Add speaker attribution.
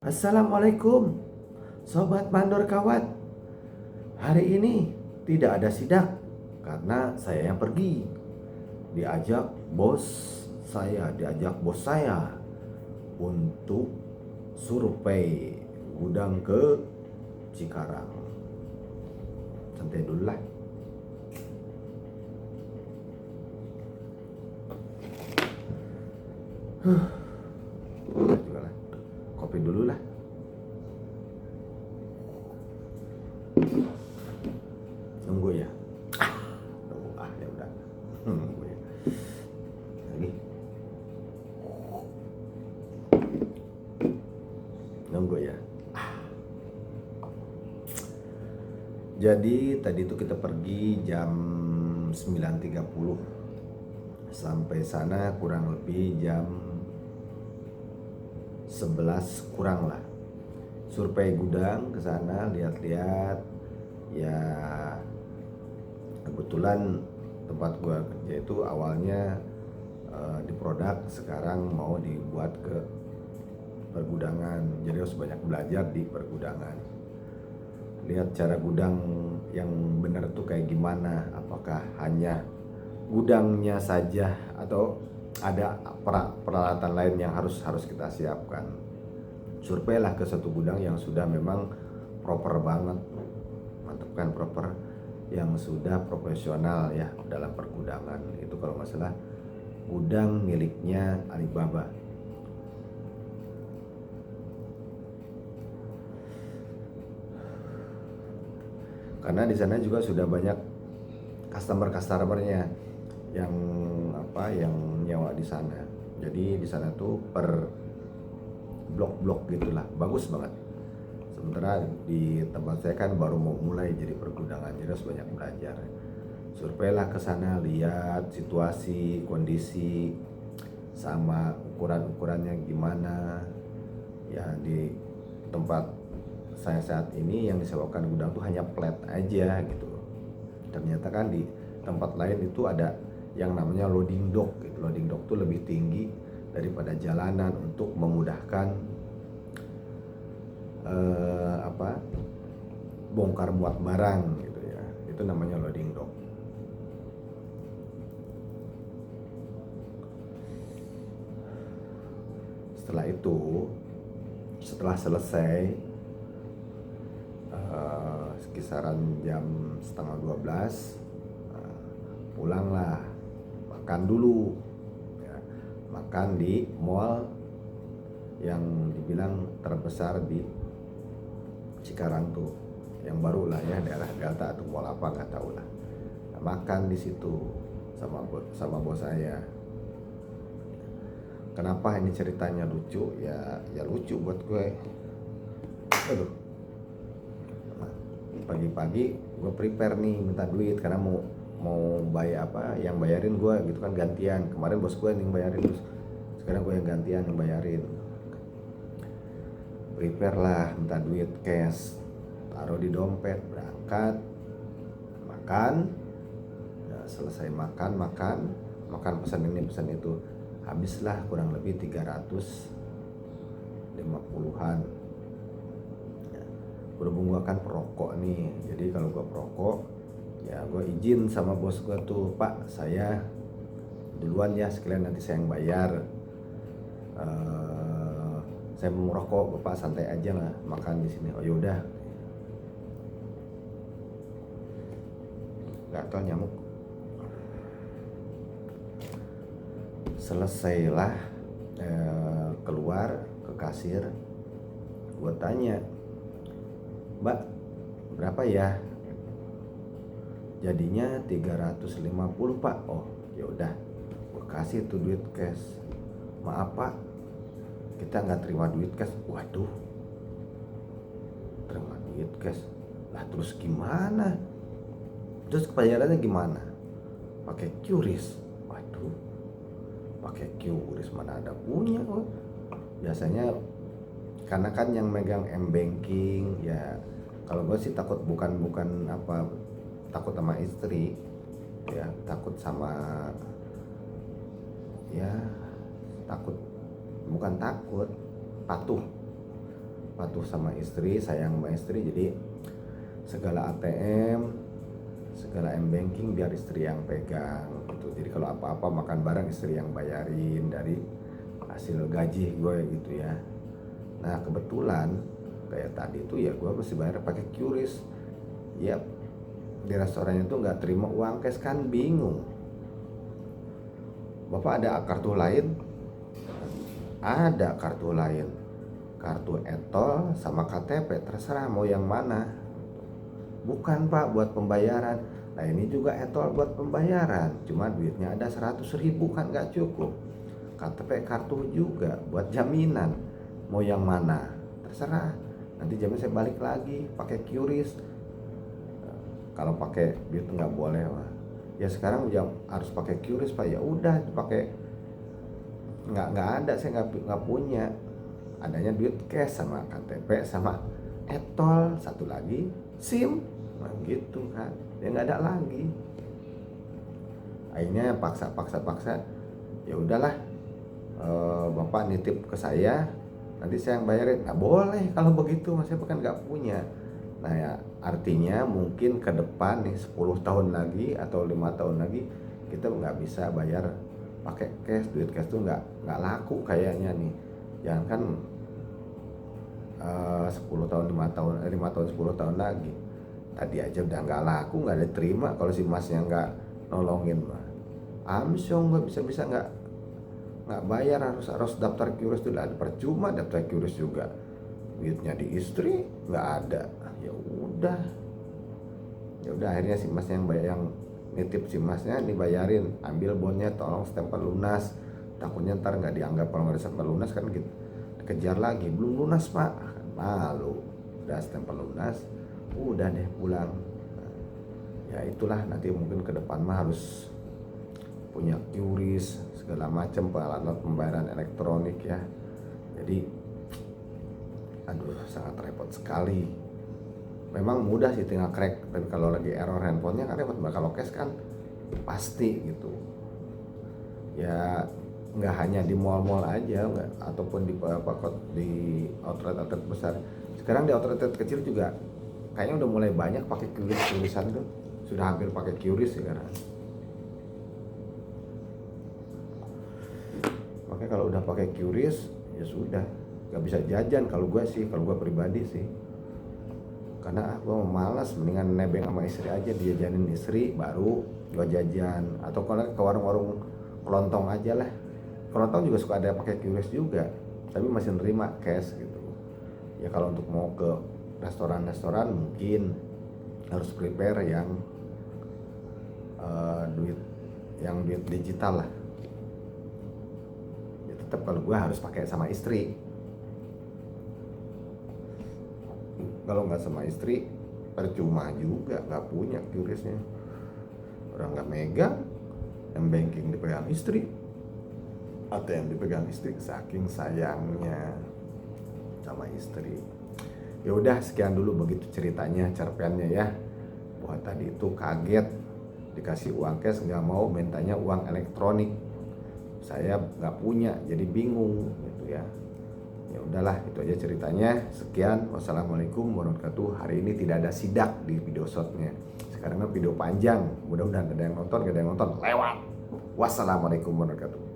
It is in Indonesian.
Speaker 1: Assalamualaikum, Sobat Mandor Kawat. Hari ini tidak ada sidak karena saya yang pergi. Diajak bos saya untuk survei gudang ke Cikarang. Santai dulu lah. Juga lah. Kopi dulu lah. Nunggu ya. Ya udah. Nunggu ya. Lagi. Nunggu ya. Jadi tadi itu kita pergi jam 9.30. Sampai sana kurang lebih jam 11 kurang lah. Survei gudang ke sana, lihat-lihat. Ya kebetulan tempat gua kerja itu awalnya di produk, sekarang mau dibuat ke pergudangan. Jadi harus banyak belajar di pergudangan. Lihat cara gudang yang benar tuh kayak gimana. Apakah hanya gudangnya saja atau ada peralatan lain yang harus kita siapkan. Surveilah ke satu gudang yang sudah memang proper banget, mantap kan, proper, yang sudah profesional ya dalam pergudangan. Itu kalau nggak salah gudang miliknya Alibaba. Karena di sana juga sudah banyak customernya yang nyewa di sana. Jadi di sana tuh per blok-blok gitulah, bagus banget. Sementara di tempat saya kan baru mau mulai jadi pergudangan, jadi harus banyak belajar. Surveilah ke sana, lihat situasi, kondisi, sama ukurannya gimana. Ya di tempat saya saat ini yang disewakan gudang tuh hanya flat aja gitu. Ternyata kan di tempat lain itu ada yang namanya loading dock gitu. Loading dock tuh lebih tinggi daripada jalanan untuk memudahkan bongkar muat barang gitu ya. Itu namanya loading dock. Setelah selesai kisaran jam setengah 12, pulanglah, makan dulu ya. Makan di mall yang dibilang terbesar di Cikarang tuh, yang baru lah ya, daerah Delta atau mall apa nggak tahu lah. Nah, makan di situ sama bos saya. Kenapa ini ceritanya lucu? Ya lucu buat gue. Aduh. Pagi-pagi gue prepare nih, minta duit karena mau bayar yang bayarin gue gitu kan, gantian. Kemarin bos gue yang bayarin, terus sekarang gue yang gantian yang bayarin. Prepare lah, minta duit cash, taruh di dompet, berangkat, makan. Ya, selesai makan pesan ini pesan itu, habislah kurang lebih 350-an. Berhubung gue kan perokok nih, jadi kalau gue perokok ya gue izin sama bos gue tuh, Pak saya duluan ya, sekalian nanti saya yang bayar. Saya mau merokok, Bapak santai aja lah makan di sini. Oh yaudah. Gatal nyamuk. Selesailah keluar ke kasir, gue tanya, Mbak berapa ya? Jadinya 350 Pak. Oh ya udah, gue kasih tuh duit cash. Maaf Pak, kita nggak terima duit cash. Waduh, terima duit cash lah, terus gimana? Terus bayarannya gimana? Pakai QRIS. Waduh, pakai QRIS mana ada punya kok. Biasanya karena kan yang megang M-banking ya. Kalau gue sih takut takut sama istri ya, takut sama ya, patuh patuh sama istri, sayang sama istri, jadi segala ATM, segala M-banking biar istri yang pegang gitu. Jadi kalau apa-apa makan bareng istri yang bayarin dari hasil gaji gue gitu ya. Nah kebetulan kayak tadi tuh ya gue mesti bayar pakai QRIS. Ya di restorannya tuh nggak terima uang cash, kan bingung. Bapak ada kartu lain? Ada kartu lain, kartu etol sama KTP, terserah mau yang mana. Bukan Pak, buat pembayaran. Nah ini juga etol buat pembayaran, cuma duitnya ada 100.000 kan gak cukup. KTP kartu juga buat jaminan, mau yang mana terserah. Nanti jamin saya balik lagi pakai QRIS. Kalau pakai duit nggak boleh Pak. Ya sekarang harus pakai QRIS Pak, ya udah dipakai. Nggak ada, saya nggak punya. Adanya duit cash sama KTP sama etol, satu lagi SIM, nah, gitu kan. Ya nggak ada lagi. Akhirnya paksa. Ya udahlah, Bapak nitip ke saya, nanti saya yang bayarin. Nah boleh kalau begitu, saya kan nggak punya. Nah ya artinya mungkin ke depan nih 10 tahun lagi atau 5 tahun lagi kita nggak bisa bayar pakai cash. Duit cash tuh nggak laku kayaknya nih. Jangan kan 10 tahun 5 tahun 10 tahun lagi. Tadi aja udah nggak laku, nggak diterima kalau si masnya nggak nolongin mah. Amsyong gue bisa nggak bayar, harus daftar QRIS dulu. Ada percuma daftar QRIS juga, duitnya di istri nggak ada. Ya udah akhirnya si mas yang nitip si masnya dibayarin, ambil bonnya, tolong stempel lunas. Takutnya ntar nggak dianggap, kalau nggak ada stempel lunas kan gitu, dikejar lagi, belum lunas Pak, malu. Udah stempel lunas, udah deh pulang. Ya itulah, nanti mungkin ke depan mah harus punya QRIS segala macam, alat pembayaran elektronik ya. Jadi aduh sangat repot sekali. Memang mudah sih tinggal crack, tapi kalau lagi error handphonenya kan repot. Kalau cash kan pasti gitu ya, nggak hanya di mall-mall aja, ataupun di outlet besar. Sekarang di outlet kecil juga kayaknya udah mulai banyak pakai QRIS, tulisan tuh sudah hampir pakai QRIS sekarang. Makanya kalau udah pakai QRIS ya sudah, nggak bisa jajan kalau gue pribadi sih. Karena gue malas, mendingan nebeng sama istri aja, dia jajanin istri baru gue jajan. Atau kalau ke warung-warung kelontong aja lah. Kelontong juga suka ada pakai QRIS juga, tapi masih nerima cash gitu. Ya kalau untuk mau ke restoran mungkin harus prepare yang duit digital lah. Ya tetap kalau gue harus pakai sama istri. Kalau nggak sama istri percuma juga, nggak punya QRISnya. Orang nggak megang, M-banking dipegang istri, ATM dipegang istri, saking sayangnya sama istri. Ya udah sekian dulu begitu ceritanya, cerpennya ya. Buat tadi itu kaget dikasih uang cash, nggak mau, mintanya uang elektronik. Saya nggak punya, jadi bingung gitu ya. Ya udahlah, itu aja ceritanya. Sekian, wassalamualaikum warahmatullahi wabarakatuh. Hari ini tidak ada sidak di video shotnya. Sekarang video panjang, mudah-mudahan ada yang nonton, gak ada yang nonton lewat. Wassalamualaikum warahmatullahi wabarakatuh.